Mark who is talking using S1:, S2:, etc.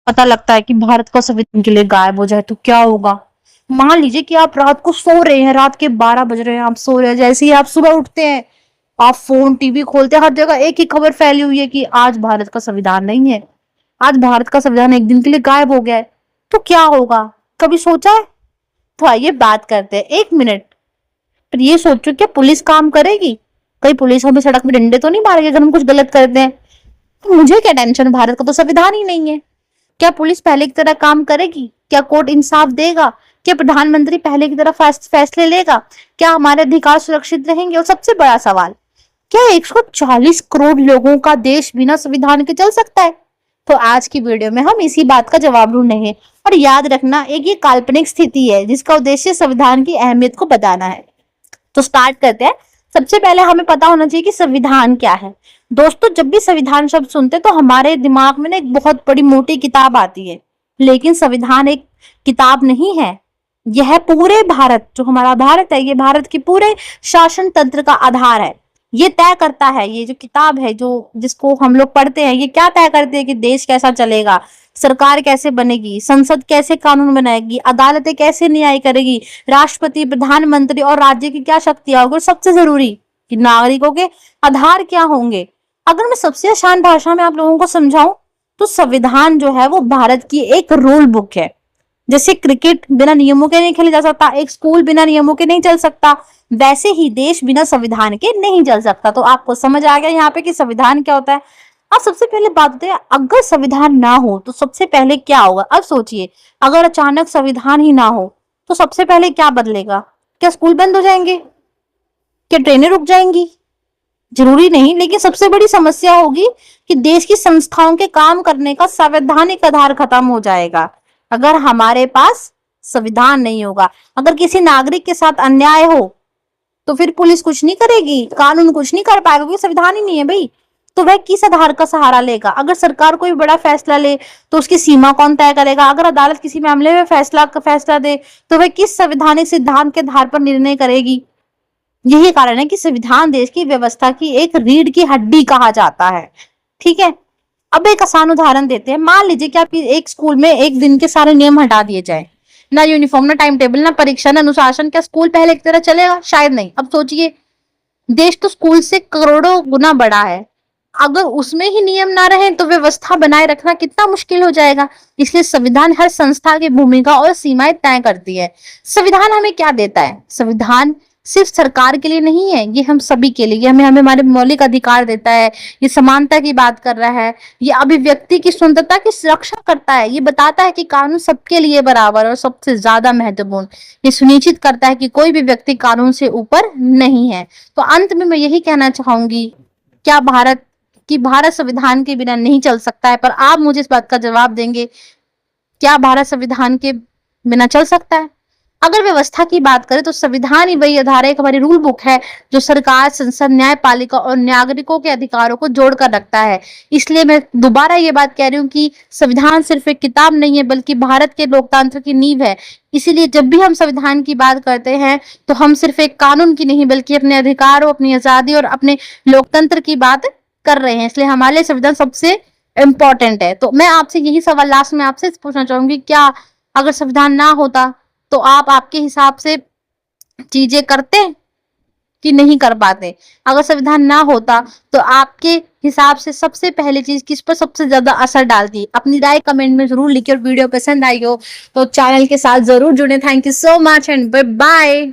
S1: पता लगता है कि भारत का संविधान के लिए गायब हो जाए तो क्या होगा। मान लीजिए कि आप रात को सो रहे हैं, रात के 12 बज रहे हैं, आप सो रहे हैं, जैसे ही आप सुबह उठते हैं, आप फोन टीवी खोलते हैं, हर जगह एक ही खबर फैली हुई है कि आज भारत का संविधान नहीं है, आज भारत का संविधान एक दिन के लिए गायब हो गया है। तो क्या होगा, कभी सोचा है? तो आइए बात करते हैं 1 मिनट। पर ये सोचो, क्या पुलिस काम करेगी? कहीं पुलिस हमें सड़क में डंडे तो नहीं मारेगी अगर हम कुछ गलत करते हैं? तो मुझे क्या टेंशन, भारत का तो संविधान ही नहीं है। क्या पुलिस पहले की तरह काम करेगी? क्या कोर्ट इंसाफ देगा? क्या प्रधानमंत्री पहले की तरह फैसले लेगा? क्या हमारे अधिकार सुरक्षित रहेंगे? और सबसे बड़ा सवाल, क्या 140 करोड़ लोगों का देश बिना संविधान के चल सकता है? तो आज की वीडियो में हम इसी बात का जवाब ढूंढेंगे। और याद रखना, एक ये काल्पनिक स्थिति है जिसका उद्देश्य संविधान की अहमियत को बताना है। तो स्टार्ट करते हैं। सबसे पहले हमें पता होना चाहिए कि संविधान क्या है। दोस्तों, जब भी संविधान शब्द सुनते तो हमारे दिमाग में ना एक बहुत बड़ी मोटी किताब आती है, लेकिन संविधान एक किताब नहीं है। यह पूरे भारत, जो हमारा भारत है, ये भारत के पूरे शासन तंत्र का आधार है। ये तय करता है, ये जो किताब है, जो जिसको हम लोग पढ़ते हैं, ये क्या तय करते हैं कि देश कैसा चलेगा, सरकार कैसे बनेगी, संसद कैसे कानून बनाएगी, अदालतें कैसे न्याय करेगी, राष्ट्रपति, प्रधानमंत्री और राज्य की क्या शक्तियां होगी, और सबसे जरूरी कि नागरिकों के आधार क्या होंगे। अगर मैं सबसे आसान भाषा में आप लोगों को समझाऊं तो संविधान जो है वो भारत की एक रूल बुक है। जैसे क्रिकेट बिना नियमों के नहीं खेला जा सकता, एक स्कूल बिना नियमों के नहीं चल सकता, वैसे ही देश बिना संविधान के नहीं चल सकता। तो आपको समझ आ गया यहाँ पे कि संविधान क्या होता है। अब सबसे पहले बात होती है, अगर संविधान ना हो तो सबसे पहले क्या होगा। अब सोचिए, अगर अचानक संविधान ही ना हो तो सबसे पहले क्या बदलेगा? क्या स्कूल बंद हो जाएंगे? क्या ट्रेनें रुक जाएंगी? जरूरी नहीं, लेकिन सबसे बड़ी समस्या होगी कि देश की संस्थाओं के काम करने का संवैधानिक आधार खत्म हो जाएगा। अगर हमारे पास संविधान नहीं होगा, अगर किसी नागरिक के साथ अन्याय हो तो फिर पुलिस कुछ नहीं करेगी, कानून कुछ नहीं कर पाएगा, क्योंकि संविधान ही नहीं है भाई। तो वह किस आधार का सहारा लेगा? अगर सरकार कोई बड़ा फैसला ले तो उसकी सीमा कौन तय करेगा? अगर अदालत किसी मामले में फैसला दे तो वह किस संवैधानिक सिद्धांत के आधार पर निर्णय करेगी? यही कारण है कि संविधान देश की व्यवस्था की एक रीढ़ की हड्डी कहा जाता है। ठीक है, अब एक आसान उदाहरण देते हैं। मान लीजिए कि आप एक स्कूल में एक दिन के सारे नियम हटा दिए जाए, ना यूनिफॉर्म, ना टाइम टेबल, ना परीक्षा, ना अनुशासन, क्या स्कूल पहले की तरह चलेगा? शायद नहीं। अब सोचिए, देश तो स्कूल से करोड़ों गुना बड़ा है, अगर उसमें ही नियम ना रहे तो व्यवस्था बनाए रखना कितना मुश्किल हो जाएगा। इसलिए संविधान हर संस्था की भूमिका और सीमाएं तय करती है। संविधान हमें क्या देता है? संविधान सिर्फ सरकार के लिए नहीं है, ये हम सभी के लिए, ये हमें हमें हमारे मौलिक अधिकार देता है, ये समानता की बात कर रहा है, ये अभिव्यक्ति की स्वतंत्रता की सुरक्षा करता है, ये बताता है कि कानून सबके लिए बराबर, और सबसे ज्यादा महत्वपूर्ण, ये सुनिश्चित करता है कि कोई भी व्यक्ति कानून से ऊपर नहीं है। तो अंत में मैं यही कहना चाहूंगी, क्या भारत संविधान के बिना नहीं चल सकता है? पर आप मुझे इस बात का जवाब देंगे, क्या भारत संविधान के बिना चल सकता है? अगर व्यवस्था की बात करें तो संविधान ही वही आधार है, एक हमारी रूल बुक है जो सरकार, संसद, न्यायपालिका और नागरिकों के अधिकारों को जोड़कर रखता है। इसलिए मैं दोबारा ये बात कह रही हूँ कि संविधान सिर्फ एक किताब नहीं है, बल्कि भारत के लोकतंत्र की नींव है। इसीलिए जब भी हम संविधान की बात करते हैं तो हम सिर्फ एक कानून की नहीं, बल्कि अपने अधिकारों, अपनी आजादी और अपने लोकतंत्र की बात कर रहे हैं। इसलिए हमारे लिए संविधान सबसे इम्पोर्टेंट है। तो मैं आपसे यही सवाल लास्ट में आपसे पूछना चाहूंगी, क्या अगर संविधान ना होता तो आप आपके हिसाब से चीजें करते कि नहीं कर पाते? अगर संविधान ना होता तो आपके हिसाब से सबसे पहली चीज किस पर सबसे ज्यादा असर डालती? अपनी राय कमेंट में जरूर लिखिए, और वीडियो पसंद आई हो तो चैनल के साथ जरूर जुड़े। Thank you so much and bye bye.